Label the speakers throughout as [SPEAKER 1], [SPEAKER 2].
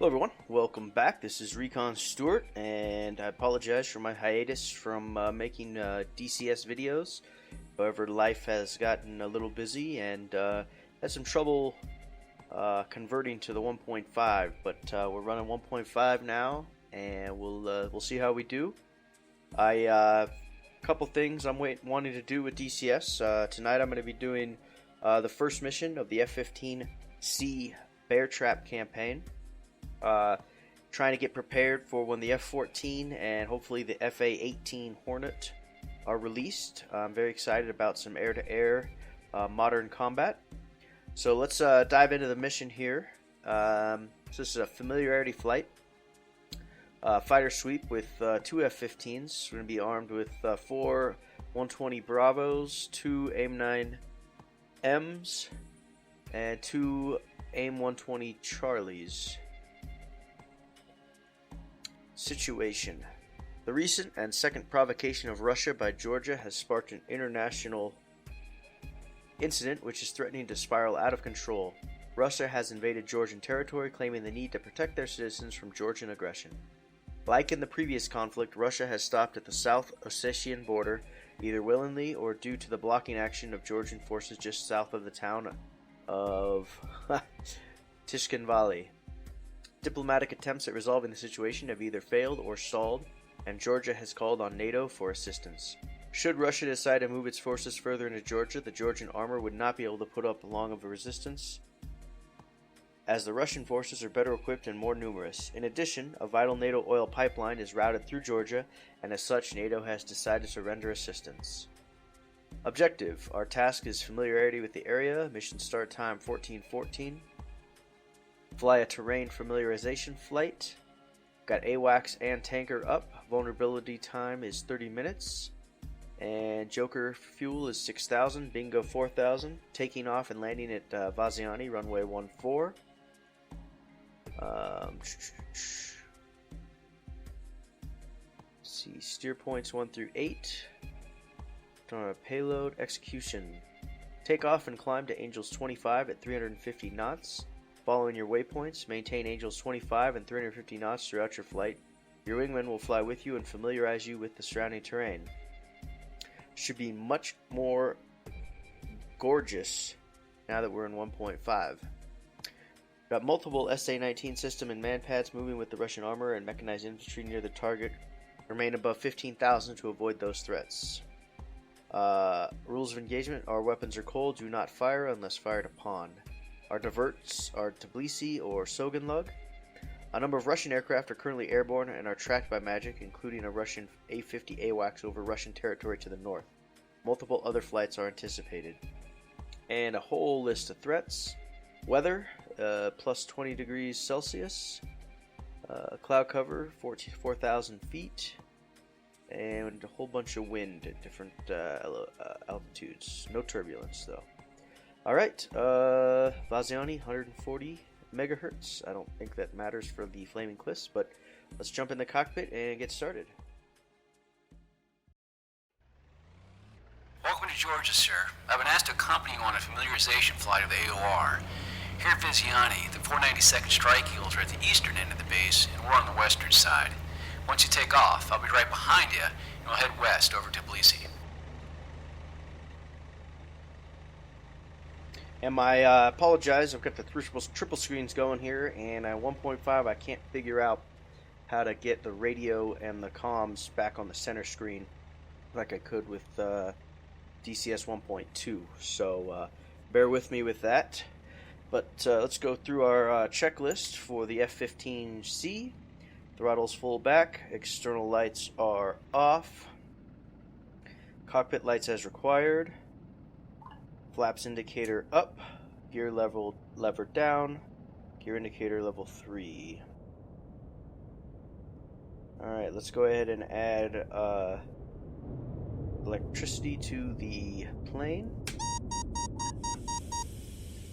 [SPEAKER 1] Hello everyone, welcome back. This is Recon Stewart, and I apologize for my hiatus from making DCS videos. However, life has gotten a little busy and had some trouble converting to the 1.5, but we're running 1.5 now, and we'll see how we do. Couple things I'm wanting to do with DCS. Tonight I'm going to be doing the first mission of the F-15C bear trap campaign. Trying to get prepared for when the F-14 and hopefully the FA-18 Hornet are released. I'm very excited about some air-to-air modern combat. So let's dive into the mission here. So this is a familiarity flight. Fighter sweep with two F-15s. We're going to be armed with 4 120 Bravos, 2 AIM-9Ms, and 2 AIM-120 Charlies. Situation. The recent and second provocation of Russia by Georgia has sparked an international incident which is threatening to spiral out of control. Russia has invaded Georgian territory, claiming the need to protect their citizens from Georgian aggression. Like in the previous conflict, Russia has stopped at the South Ossetian border, either willingly or due to the blocking action of Georgian forces just south of the town of Tishkin Valley. Diplomatic attempts at resolving the situation have either failed or stalled, and Georgia has called on NATO for assistance. Should Russia decide to move its forces further into Georgia, the Georgian armor would not be able to put up long of a resistance, as the Russian forces are better equipped and more numerous. In addition, a vital NATO oil pipeline is routed through Georgia, and as such, NATO has decided to render assistance. Objective. Our task is familiarity with the area. Mission start time 14:14. Fly a terrain familiarization flight. Got AWACS and tanker up. Vulnerability time is 30 minutes. And Joker fuel is 6,000. Bingo 4,000. Taking off and landing at Vaziani, runway 14. Let's see, steer points 1 through 8. Payload execution. Take off and climb to Angels 25 at 350 knots. Following your waypoints, maintain Angels 25 and 350 knots throughout your flight. Your wingman will fly with you and familiarize you with the surrounding terrain. Should be much more gorgeous now that we're in 1.5. Got multiple SA-19 system and man pads moving with the Russian armor and mechanized infantry near the target. Remain above 15,000 to avoid those threats. Rules of engagement: our weapons are cold, do not fire unless fired upon. Our diverts are Tbilisi or Soganlug. A number of Russian aircraft are currently airborne and are tracked by Magic, including a Russian A-50 AWACS over Russian territory to the north. Multiple other flights are anticipated. And a whole list of threats. Weather, plus 20 degrees Celsius. Cloud cover, 4,000 feet. And a whole bunch of wind at different altitudes. No turbulence, though. Alright, Vaziani, 140 megahertz. I don't think that matters for the Flaming Cliffs, but let's jump in the cockpit and get started.
[SPEAKER 2] Welcome to Georgia, sir. I've been asked to accompany you on a familiarization flight of the AOR. Here at Vaziani, the 492nd Strike Eagles are at the eastern end of the base, and we're on the western side. Once you take off, I'll be right behind you, and we'll head west over to Tbilisi.
[SPEAKER 1] And I apologize, I've got the triple screens going here, and at 1.5 I can't figure out how to get the radio and the comms back on the center screen like I could with DCS 1.2, so bear with me with that. But let's go through our checklist for the F-15C. Throttle's full back, external lights are off, cockpit lights as required, flaps indicator up, gear lever down, gear indicator level 3. Alright, let's go ahead and add electricity to the plane.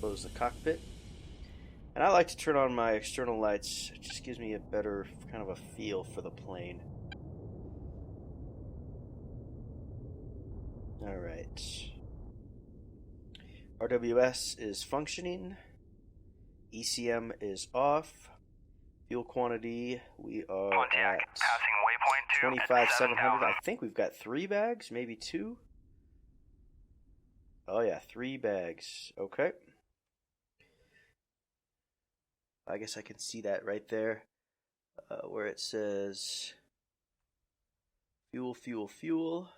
[SPEAKER 1] Close the cockpit. And I like to turn on my external lights. It just gives me a better kind of a feel for the plane. Alright. RWS is functioning. ECM is off. Fuel quantity, we are
[SPEAKER 3] Pontiac,
[SPEAKER 1] at
[SPEAKER 3] passing waypoint 2 at
[SPEAKER 1] 25,700.
[SPEAKER 3] 7,000.
[SPEAKER 1] I think we've got 3 bags, maybe 2. Oh yeah, 3 bags. Okay. I guess I can see that right there, where it says fuel, fuel, fuel.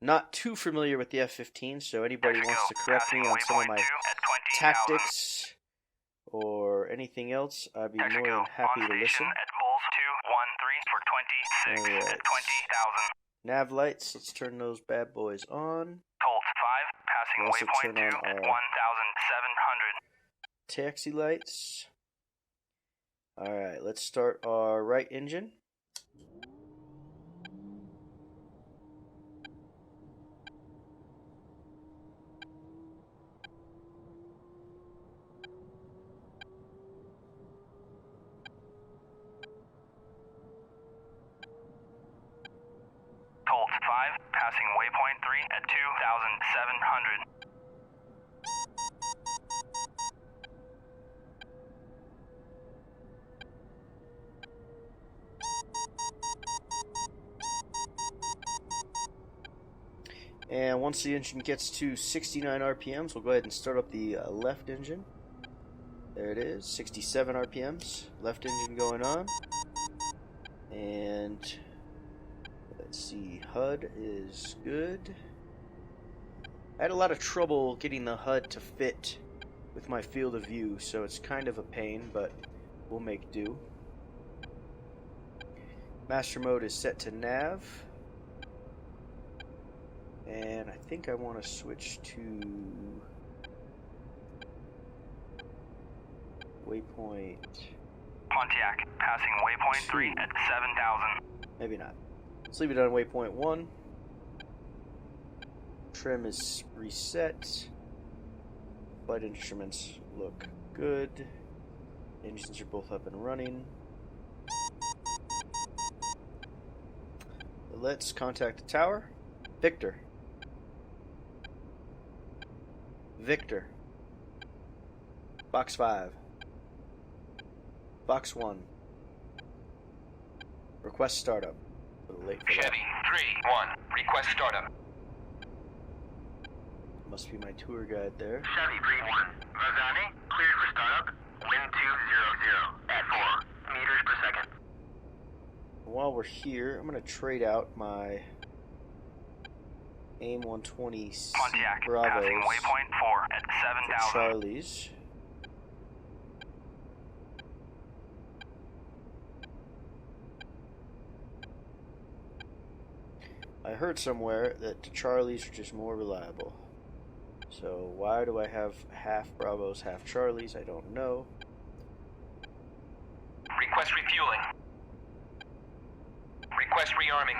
[SPEAKER 1] Not too familiar with the F-15, so anybody wants to correct me on some of my tactics or anything else, I'd be more than happy to listen.
[SPEAKER 3] At Bulls 213 for 26
[SPEAKER 1] Alright.
[SPEAKER 3] at 20,000.
[SPEAKER 1] Nav lights, let's turn those bad boys on.
[SPEAKER 3] Colt 5, passing
[SPEAKER 1] We'll also
[SPEAKER 3] waypoint
[SPEAKER 1] turn
[SPEAKER 3] 2
[SPEAKER 1] on
[SPEAKER 3] at
[SPEAKER 1] our
[SPEAKER 3] 1,700.
[SPEAKER 1] taxi lights. Alright, let's start our right engine.
[SPEAKER 3] Colt 5, passing waypoint 3 at 2,700.
[SPEAKER 1] And once the engine gets to 69 RPMs, we'll go ahead and start up the left engine. There it is, 67 RPMs. Left engine going on. And let's see, HUD is good. I had a lot of trouble getting the HUD to fit with my field of view, so it's kind of a pain, but we'll make do. Master mode is set to nav. And I think I want to switch to waypoint.
[SPEAKER 3] Pontiac, passing waypoint 3 at 7,000.
[SPEAKER 1] Maybe not. Let's leave it on waypoint 1. Trim is reset. Flight instruments look good. Engines are both up and running. Let's contact the tower. Victor. Victor. Box 5. Box 1. Request startup. A little late for
[SPEAKER 3] Chevy 3-1, request startup.
[SPEAKER 1] Must be my tour guide there.
[SPEAKER 3] Chevy 3-1, Vaziani, cleared for startup. Wind 200 at 4 meters per second.
[SPEAKER 1] While we're here, I'm going to trade out my AIM 120C
[SPEAKER 3] Pontiac,
[SPEAKER 1] Bravos
[SPEAKER 3] passing waypoint 4 at
[SPEAKER 1] for
[SPEAKER 3] 7,000.
[SPEAKER 1] Charlies. I heard somewhere that the Charlies are just more reliable. So why do I have half Bravos, half Charlies? I don't know.
[SPEAKER 3] Request refueling. Request rearming.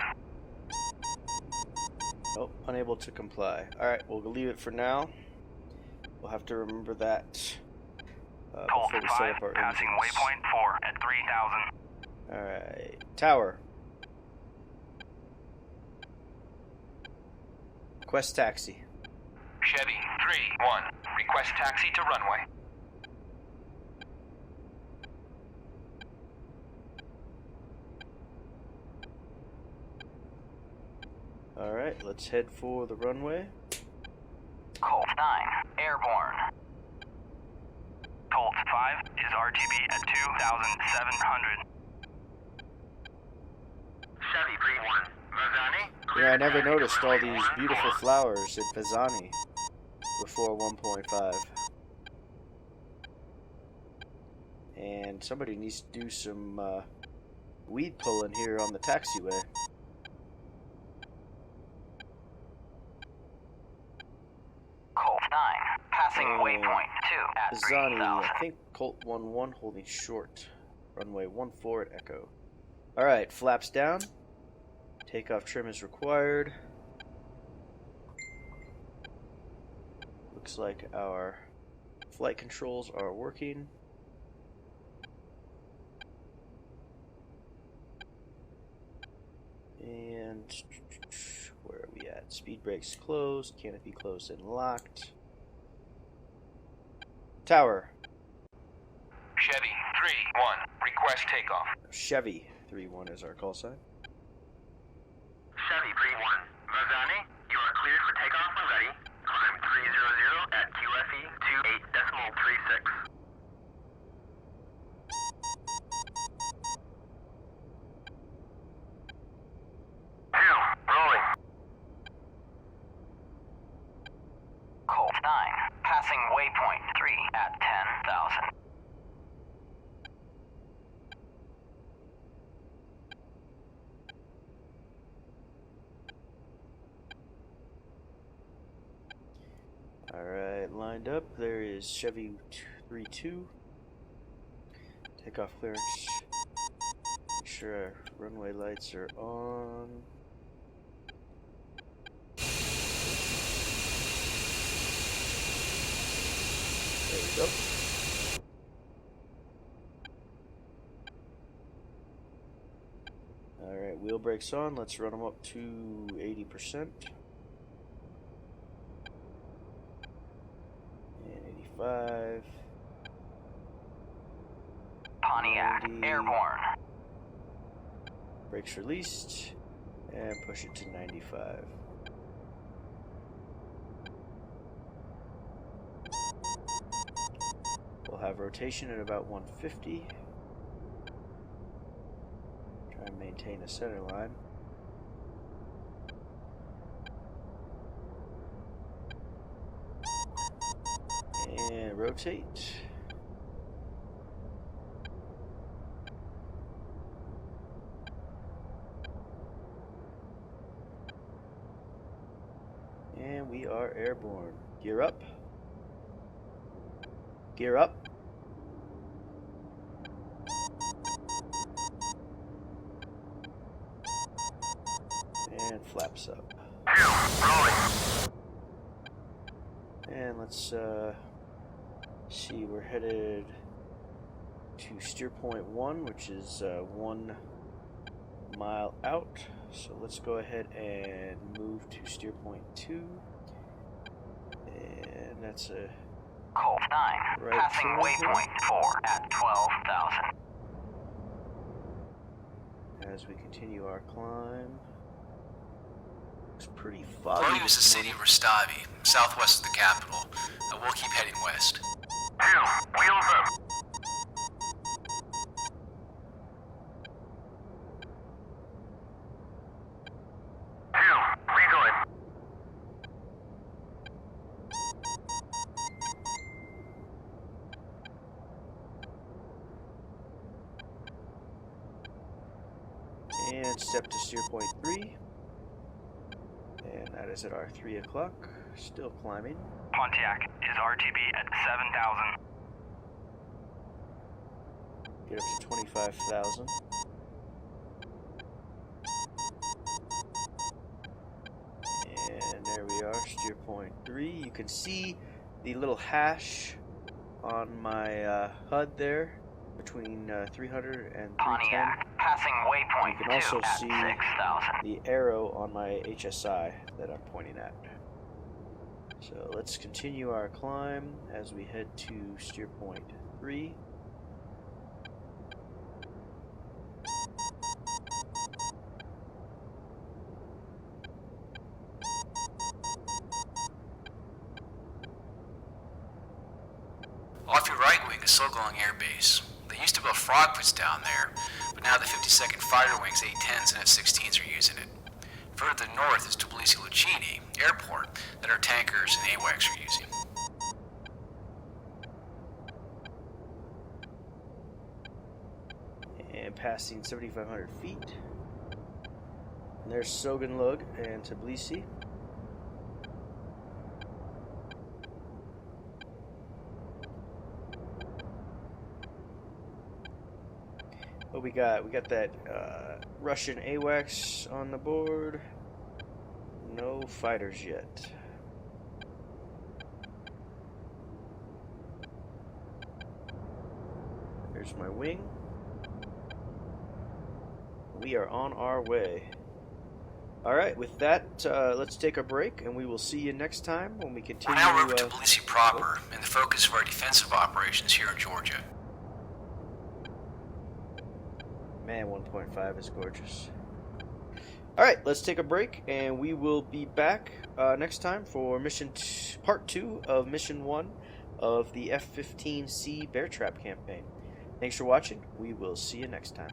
[SPEAKER 1] Oh, unable to comply. Alright, we'll leave it for now. We'll have to remember that
[SPEAKER 3] Colt
[SPEAKER 1] before we set
[SPEAKER 3] 5,
[SPEAKER 1] up our
[SPEAKER 3] passing
[SPEAKER 1] engines.
[SPEAKER 3] waypoint 4 at 3,000.
[SPEAKER 1] Alright, tower. Request taxi.
[SPEAKER 3] Chevy 3-1, request taxi to runway.
[SPEAKER 1] Alright, let's head for the runway.
[SPEAKER 3] Colt 9, airborne. Colt 5 is RTB at 2,700. Chevy 3-1, Vaziani.
[SPEAKER 1] Yeah, I never noticed all these beautiful flowers at Vaziani before 1.5. And somebody needs to do some weed pulling here on the taxiway.
[SPEAKER 3] Colt 9, passing waypoint 2 at
[SPEAKER 1] Vaziani,
[SPEAKER 3] 3,000.
[SPEAKER 1] I think Colt 1-1 holding short. Runway 14 at Echo. Alright, flaps down. Takeoff trim is required. Looks like our flight controls are working. And where are we at? Speed brakes closed, canopy closed and locked. Tower.
[SPEAKER 3] Chevy 3-1, takeoff.
[SPEAKER 1] Chevy 3-1 is our call sign.
[SPEAKER 3] Chevy 3-1. Vaziani, you are cleared for takeoff when ready. Climb 300 at QFE 28.36. Rolling.
[SPEAKER 4] Colt 9, passing waypoint 3 at 10,000.
[SPEAKER 1] Alright, lined up. There is Chevy 3-2. Takeoff clearance. Make sure our runway lights are on. There we go. Alright, wheel brakes on. Let's run them up to 80%. And 85.
[SPEAKER 4] Pontiac,
[SPEAKER 1] 90.
[SPEAKER 4] airborne.
[SPEAKER 1] Brakes released. And push it to 95. We'll have rotation at about 150. Try and maintain a center line. And rotate. And we are airborne. Gear up. Gear up. And flaps up.
[SPEAKER 3] Rolling.
[SPEAKER 1] And let's see, we're headed to steer point 1, which is 1 mile out. So let's go ahead and move to steer point 2. And that's a
[SPEAKER 4] Colt 9,
[SPEAKER 1] right
[SPEAKER 4] passing
[SPEAKER 1] turn
[SPEAKER 4] waypoint 4 at 12,000.
[SPEAKER 1] as we continue our climb. Looks pretty foggy.
[SPEAKER 2] Below you is the
[SPEAKER 1] this
[SPEAKER 2] city
[SPEAKER 1] morning.
[SPEAKER 2] of Rustavi, southwest of the capital. We'll keep heading west.
[SPEAKER 3] Wheels up. Rejoin.
[SPEAKER 1] And step to steer point 3. And that is at our 3 o'clock. Still climbing.
[SPEAKER 4] Pontiac is RTB at 7,000.
[SPEAKER 1] Get up to 25,000. And there we are, steer point 3. You can see the little hash on my HUD there between 300 and 310.
[SPEAKER 4] Pontiac, passing waypoint
[SPEAKER 1] You can also
[SPEAKER 4] 2 at
[SPEAKER 1] see
[SPEAKER 4] 6,000.
[SPEAKER 1] the arrow on my HSI that I'm pointing at. So let's continue our climb as we head to steer point 3.
[SPEAKER 2] Off your right wing is Sokolong Airbase. They used to build frog pits down there, but now the 52nd Fighter Wings A-10s and F-16s are using it. Further to the north is Tbilisi-Luchini Airport that our tankers and AWACS are using.
[SPEAKER 1] And passing 7,500 feet. And there's Soganlug and Tbilisi. What we got? We got that Russian AWACS on the board. No fighters yet. There's my wing. We are on our way. Alright, with that, let's take a break, and we will see you next time when we
[SPEAKER 2] We're
[SPEAKER 1] continue.
[SPEAKER 2] now over to Tbilisi proper, and the focus of our defensive operations here in Georgia.
[SPEAKER 1] Man, 1.5 is gorgeous. Alright, let's take a break, and we will be back next time for part 2 of Mission 1 of the F-15C Bear Trap campaign. Thanks for watching. We will see you next time.